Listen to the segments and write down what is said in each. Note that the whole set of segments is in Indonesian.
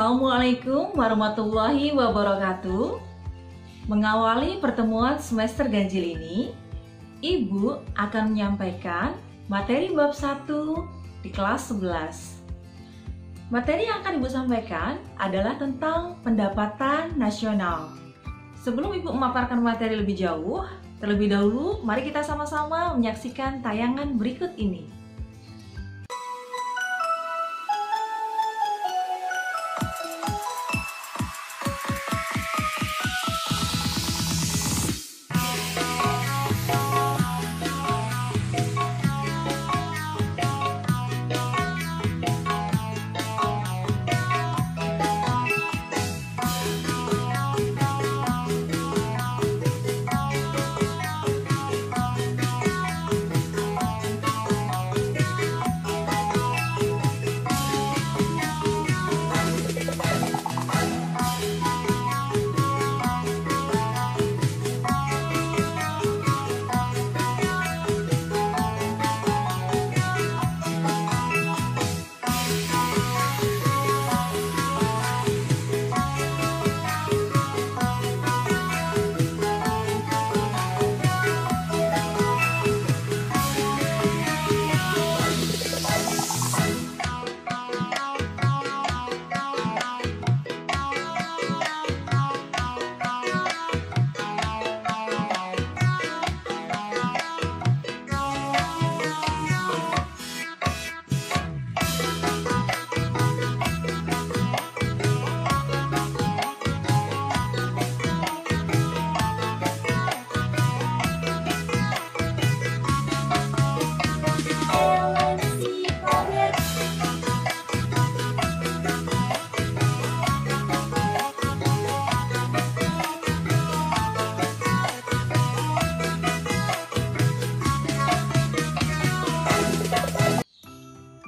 Assalamualaikum warahmatullahi wabarakatuh. Mengawali pertemuan semester ganjil ini, Ibu akan menyampaikan materi bab 1 di kelas 11. Materi yang akan Ibu sampaikan adalah tentang pendapatan nasional. Sebelum Ibu memaparkan materi lebih jauh, terlebih dahulu mari kita sama-sama menyaksikan tayangan berikut ini.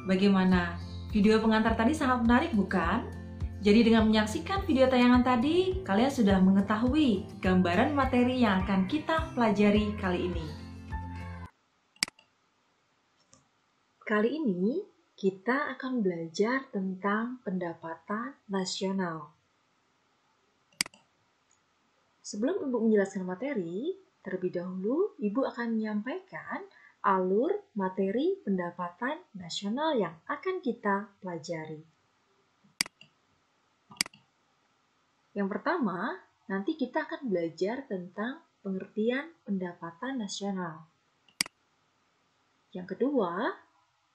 Bagaimana? Video pengantar tadi sangat menarik, bukan? Jadi dengan menyaksikan video tayangan tadi, kalian sudah mengetahui gambaran materi yang akan kita pelajari kali ini. Kali ini kita akan belajar tentang pendapatan nasional. Sebelum Ibu menjelaskan materi, terlebih dahulu Ibu akan menyampaikan alur materi pendapatan nasional yang akan kita pelajari. Yang pertama, nanti kita akan belajar tentang pengertian pendapatan nasional. Yang kedua,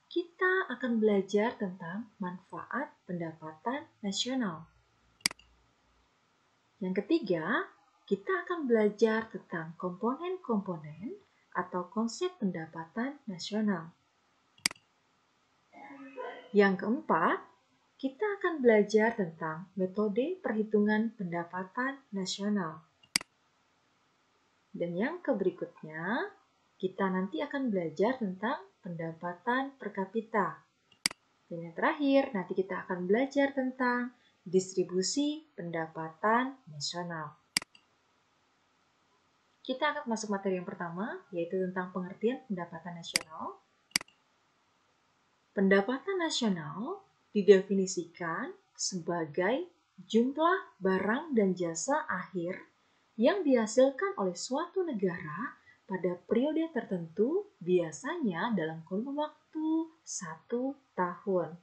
kita akan belajar tentang manfaat pendapatan nasional. Yang ketiga, kita akan belajar tentang komponen-komponen atau konsep pendapatan nasional. Yang keempat, kita akan belajar tentang metode perhitungan pendapatan nasional. Dan yang berikutnya, kita nanti akan belajar tentang pendapatan per kapita. Dan yang terakhir, nanti kita akan belajar tentang distribusi pendapatan nasional. Kita akan masuk materi yang pertama, yaitu tentang pengertian pendapatan nasional. Pendapatan nasional didefinisikan sebagai jumlah barang dan jasa akhir yang dihasilkan oleh suatu negara pada periode tertentu, biasanya dalam kurun waktu 1 tahun.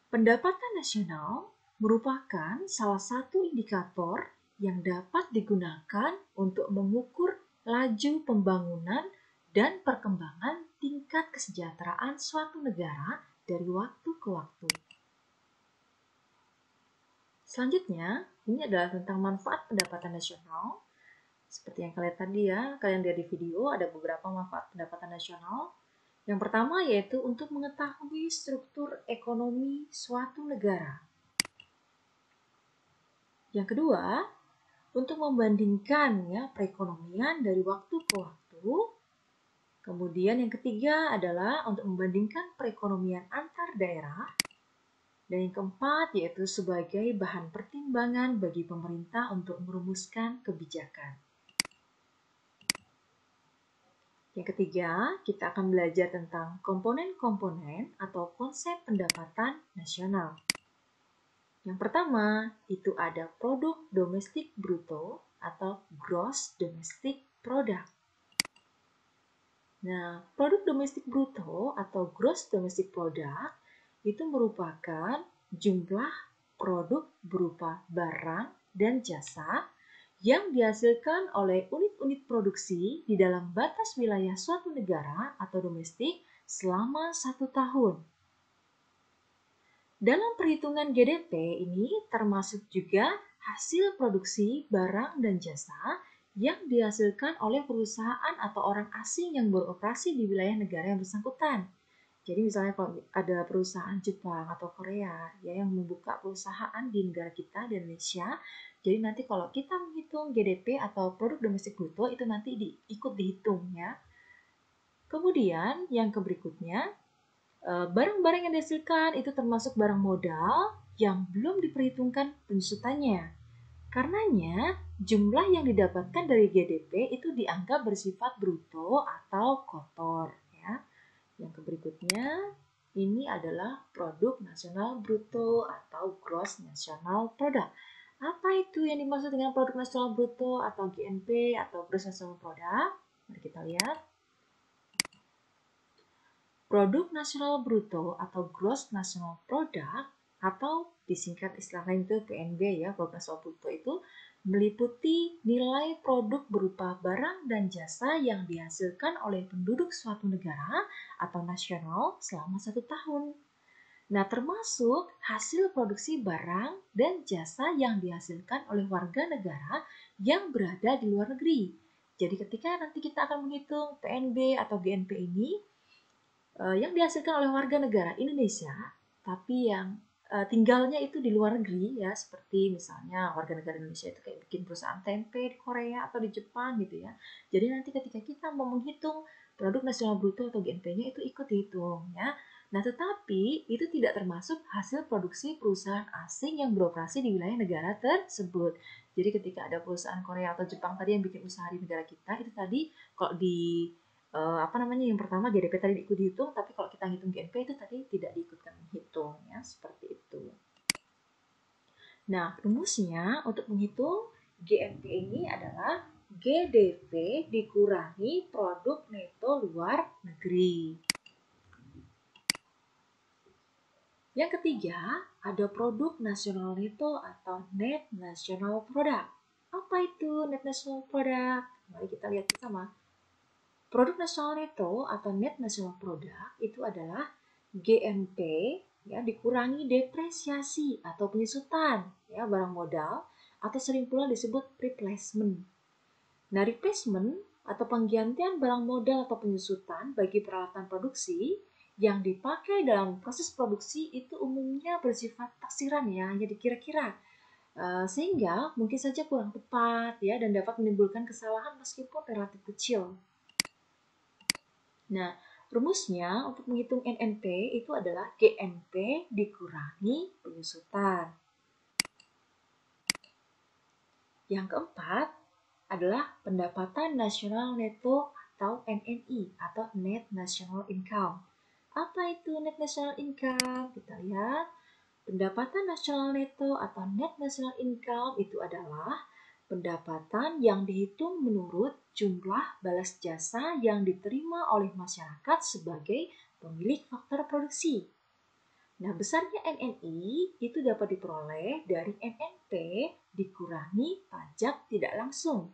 Pendapatan nasional merupakan salah satu indikator yang dapat digunakan untuk mengukur laju pembangunan dan perkembangan tingkat kesejahteraan suatu negara dari waktu ke waktu. Selanjutnya, ini adalah tentang manfaat pendapatan nasional. Seperti yang kalian tadi kalian lihat di video, ada beberapa manfaat pendapatan nasional. Yang pertama yaitu untuk mengetahui struktur ekonomi suatu negara. Yang kedua, untuk membandingkan perekonomian dari waktu ke waktu. Kemudian yang ketiga adalah untuk membandingkan perekonomian antar daerah. Dan yang keempat yaitu sebagai bahan pertimbangan bagi pemerintah untuk merumuskan kebijakan. Yang ketiga, kita akan belajar tentang komponen-komponen atau konsep pendapatan nasional. Yang pertama, itu ada produk domestik bruto atau gross domestic product. Nah, produk domestik bruto atau gross domestic product itu merupakan jumlah produk berupa barang dan jasa yang dihasilkan oleh unit-unit produksi di dalam batas wilayah suatu negara atau domestik selama 1 tahun. Dalam perhitungan GDP ini termasuk juga hasil produksi barang dan jasa yang dihasilkan oleh perusahaan atau orang asing yang beroperasi di wilayah negara yang bersangkutan. Jadi misalnya kalau ada perusahaan Jepang atau Korea ya yang membuka perusahaan di negara kita di Indonesia, jadi nanti kalau kita menghitung GDP atau produk domestik bruto itu nanti ikut dihitung ya. Kemudian yang berikutnya, barang-barang yang dihasilkan itu termasuk barang modal yang belum diperhitungkan penyusutannya. Karenanya, jumlah yang didapatkan dari GDP itu dianggap bersifat bruto atau kotor ya. Yang berikutnya, ini adalah produk nasional bruto atau gross national product. Apa itu yang dimaksud dengan produk nasional bruto atau GNP atau gross national product? Mari kita lihat. Produk nasional bruto atau gross national product atau disingkat istilah lain itu PNB ya, produk nasional bruto itu meliputi nilai produk berupa barang dan jasa yang dihasilkan oleh penduduk suatu negara atau nasional selama 1 tahun. Nah, termasuk hasil produksi barang dan jasa yang dihasilkan oleh warga negara yang berada di luar negeri. Jadi ketika nanti kita akan menghitung PNB atau GNP ini, yang dihasilkan oleh warga negara Indonesia, tapi yang tinggalnya itu di luar negeri ya, seperti misalnya warga negara Indonesia itu kayak bikin perusahaan tempe di Korea atau di Jepang gitu ya. Jadi nanti ketika kita mau menghitung produk nasional bruto atau GNP-nya itu ikut dihitung ya. Nah, tetapi itu tidak termasuk hasil produksi perusahaan asing yang beroperasi di wilayah negara tersebut. Jadi ketika ada perusahaan Korea atau Jepang tadi yang bikin usaha di negara kita, itu tadi kalau di yang pertama GDP tadi ikut dihitung, tapi kalau kita hitung GNP itu tadi tidak diikutkan menghitung ya, seperti itu. Nah, rumusnya untuk menghitung GNP ini adalah GDP dikurangi produk neto luar negeri. Yang ketiga, ada produk nasional neto atau net national product. Apa itu net national product? Mari kita lihat bersama. Produk nasional neto atau net national product itu adalah GNP ya dikurangi depresiasi atau penyusutan ya barang modal atau sering pula disebut replacement. Nah, replacement atau penggantian barang modal atau penyusutan bagi peralatan produksi yang dipakai dalam proses produksi itu umumnya bersifat taksiran ya, hanya dikira-kira. Sehingga mungkin saja kurang tepat ya dan dapat menimbulkan kesalahan meskipun relatif kecil. Nah, rumusnya untuk menghitung NNP itu adalah GNP dikurangi penyusutan. Yang keempat adalah pendapatan nasional neto atau NNI atau Net National Income. Apa itu Net National Income? Kita lihat. Pendapatan nasional neto atau Net National Income itu adalah pendapatan yang dihitung menurut jumlah balas jasa yang diterima oleh masyarakat sebagai pemilik faktor produksi. Nah, besarnya NNI itu dapat diperoleh dari NNP dikurangi pajak tidak langsung.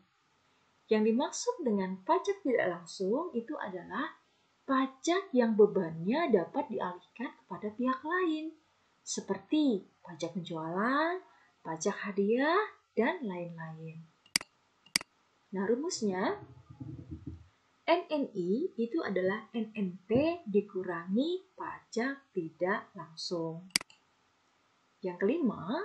Yang dimaksud dengan pajak tidak langsung itu adalah pajak yang bebannya dapat dialihkan kepada pihak lain, seperti pajak penjualan, pajak hadiah, dan lain-lain. Nah, rumusnya NNI itu adalah NNP dikurangi pajak tidak langsung. Yang kelima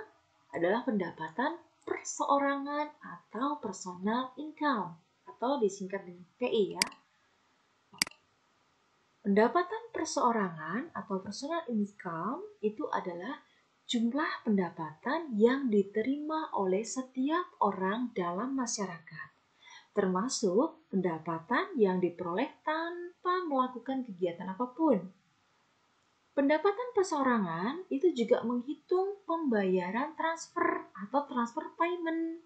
adalah pendapatan perseorangan atau personal income atau disingkat dengan PI ya. Pendapatan perseorangan atau personal income itu adalah jumlah pendapatan yang diterima oleh setiap orang dalam masyarakat termasuk pendapatan yang diperoleh tanpa melakukan kegiatan apapun. Pendapatan perseorangan itu juga menghitung pembayaran transfer atau transfer payment.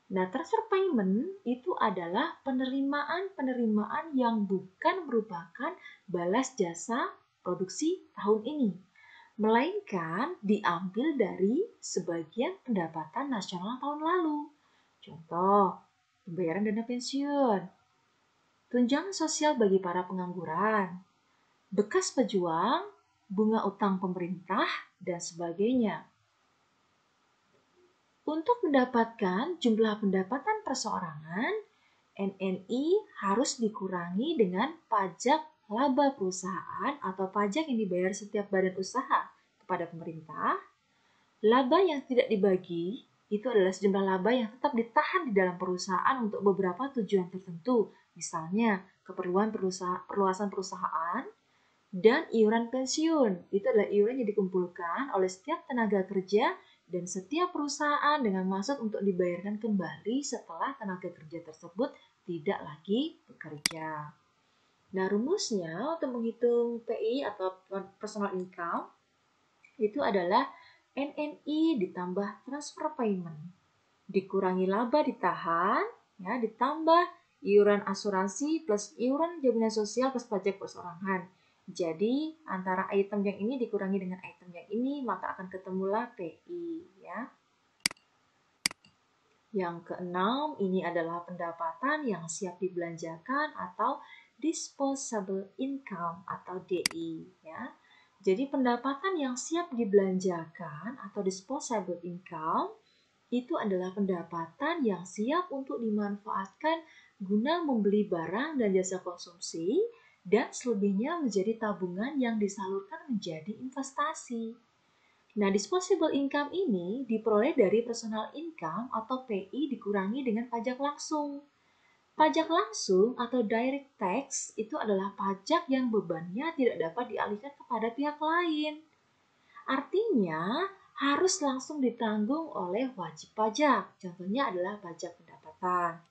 Nah, transfer payment itu adalah penerimaan yang bukan merupakan balas jasa produksi tahun ini, melainkan diambil dari sebagian pendapatan nasional tahun lalu. Contoh, pembayaran dana pensiun, tunjangan sosial bagi para pengangguran, bekas pejuang, bunga utang pemerintah, dan sebagainya. Untuk mendapatkan jumlah pendapatan perseorangan, NNI harus dikurangi dengan pajak laba perusahaan atau pajak yang dibayar setiap badan usaha kepada pemerintah. Laba yang tidak dibagi itu adalah sejumlah laba yang tetap ditahan di dalam perusahaan untuk beberapa tujuan tertentu, misalnya keperluan perluasan perusahaan, dan iuran pensiun. Itu adalah iuran yang dikumpulkan oleh setiap tenaga kerja dan setiap perusahaan dengan maksud untuk dibayarkan kembali setelah tenaga kerja tersebut tidak lagi bekerja. Nah, rumusnya untuk menghitung PI atau personal income itu adalah NNI ditambah transfer payment, dikurangi laba ditahan, ya, ditambah iuran asuransi plus iuran jaminan sosial plus pajak perseorangan. Jadi, antara item yang ini dikurangi dengan item yang ini, maka akan ketemulah PI. Ya. Yang keenam, ini adalah pendapatan yang siap dibelanjakan atau disposable income atau DI. Ya. Jadi, pendapatan yang siap dibelanjakan atau disposable income itu adalah pendapatan yang siap untuk dimanfaatkan guna membeli barang dan jasa konsumsi, dan selebihnya menjadi tabungan yang disalurkan menjadi investasi. Nah, disposable income ini diperoleh dari personal income atau PI dikurangi dengan pajak langsung. Pajak langsung atau direct tax itu adalah pajak yang bebannya tidak dapat dialihkan kepada pihak lain. Artinya, harus langsung ditanggung oleh wajib pajak. Contohnya adalah pajak pendapatan.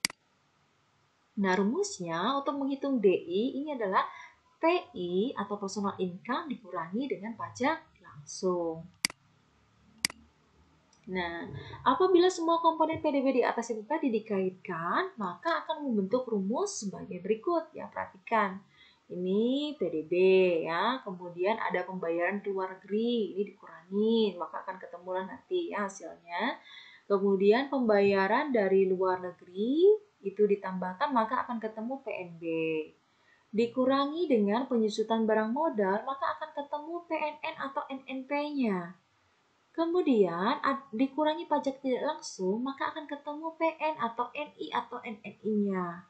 Nah, rumusnya untuk menghitung DI ini adalah PI atau personal income dikurangi dengan pajak langsung. Nah, apabila semua komponen PDB di atas itu tadi dikaitkan, maka akan membentuk rumus sebagai berikut. Ya, perhatikan. Ini PDB ya, kemudian ada pembayaran ke luar negeri, ini dikurangi, maka akan ketemulah nanti ya hasilnya. Kemudian pembayaran dari luar negeri itu ditambahkan, maka akan ketemu PNB. Dikurangi dengan penyusutan barang modal, maka akan ketemu PNN atau NNP-nya. Kemudian dikurangi pajak tidak langsung, maka akan ketemu PN atau NI atau NNI-nya.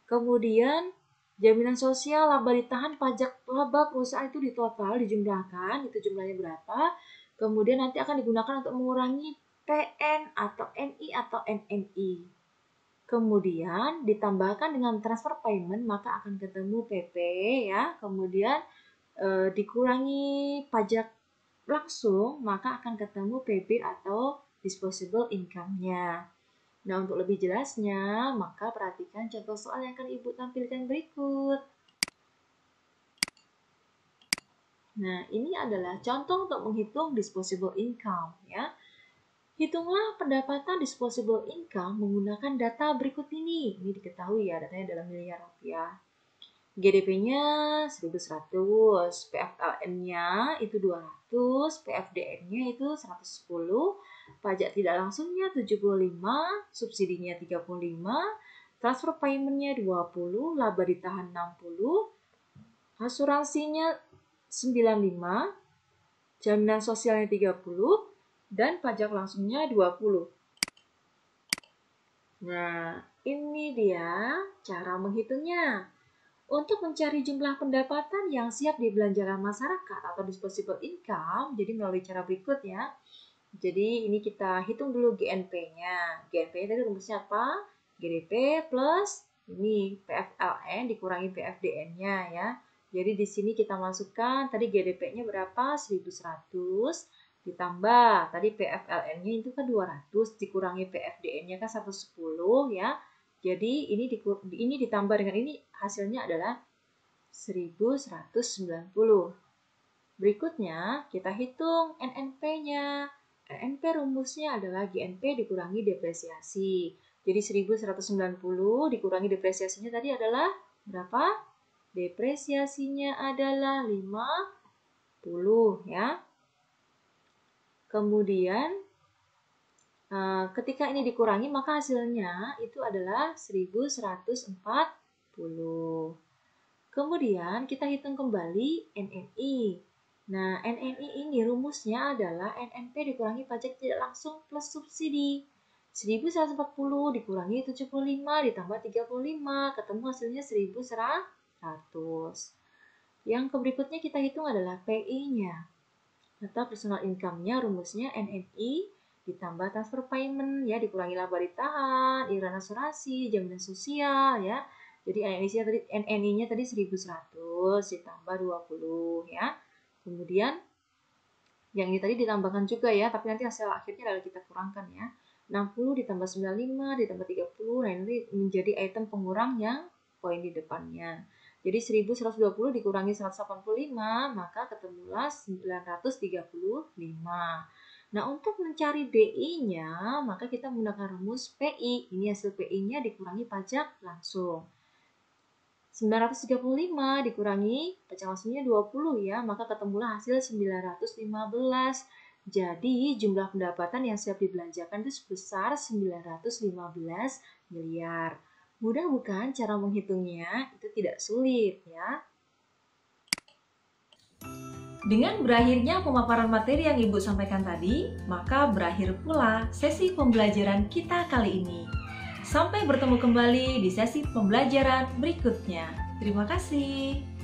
Kemudian jaminan sosial, laba ditahan, pajak laba perusahaan itu ditotal, dijumlahkan, itu jumlahnya berapa. Kemudian nanti akan digunakan untuk mengurangi PN atau NI atau NNI. Kemudian ditambahkan dengan transfer payment, maka akan ketemu PP ya. Kemudian dikurangi pajak langsung, maka akan ketemu PB atau disposable income-nya. Nah, untuk lebih jelasnya, maka perhatikan contoh soal yang akan Ibu tampilkan berikut. Nah, ini adalah contoh untuk menghitung disposable income ya. Hitunglah pendapatan disposable income menggunakan data berikut ini. Ini diketahui ya, datanya dalam miliar rupiah. GDP-nya 1.100, PFLN-nya itu 200, PFDN-nya itu 110, pajak tidak langsungnya 75, subsidinya 35, transfer payment-nya 20, laba ditahan 60, asuransinya 95, jaminan sosialnya 30, dan pajak langsungnya 20. Nah, ini dia cara menghitungnya. Untuk mencari jumlah pendapatan yang siap dibelanjakan masyarakat atau disposable income, jadi melalui cara berikut ya. Jadi ini kita hitung dulu GNP-nya. GNP tadi rumusnya apa? GDP plus ini PFLN dikurangi PFDN-nya ya. Jadi di sini kita masukkan tadi GDP-nya berapa? 1.100 ditambah tadi PFLN-nya itu kan 200 dikurangi PFDN-nya kan 110 ya. Jadi ini ditambah dengan ini hasilnya adalah 1190. Berikutnya kita hitung NNP-nya. NNP rumusnya adalah GNP dikurangi depresiasi. Jadi 1190 dikurangi depresiasinya tadi adalah berapa? Depresiasinya adalah 50 ya. Kemudian ketika ini dikurangi maka hasilnya itu adalah 1140. Kemudian kita hitung kembali NNI. Nah, NNI ini rumusnya adalah NNP dikurangi pajak tidak langsung plus subsidi. 1140 dikurangi 75 ditambah 35, ketemu hasilnya 1100. Yang berikutnya kita hitung adalah PI-nya. Atau personal income-nya rumusnya NNI ditambah transfer payment ya, dikurangi laba ditahan, iuran asuransi, jaminan sosial ya. Jadi NNI-nya tadi 1100 ditambah 20 ya. Kemudian yang ini tadi ditambahkan juga ya, tapi nanti hasil akhirnya lalu kita kurangkan ya. 60 ditambah 95 ditambah 30, nah ini menjadi item pengurang yang poin di depannya. Jadi 1120 dikurangi 185, maka ketemulah 935. Nah, untuk mencari DI-nya, maka kita menggunakan rumus PI. Ini hasil PI-nya dikurangi pajak langsung. 935 dikurangi pajak langsungnya 20 ya, maka ketemulah hasil 915. Jadi jumlah pendapatan yang siap dibelanjakan itu sebesar 915 miliar. Mudah bukan cara menghitungnya? Itu tidak sulit ya. Dengan berakhirnya pemaparan materi yang Ibu sampaikan tadi, maka berakhir pula sesi pembelajaran kita kali ini. Sampai bertemu kembali di sesi pembelajaran berikutnya. Terima kasih.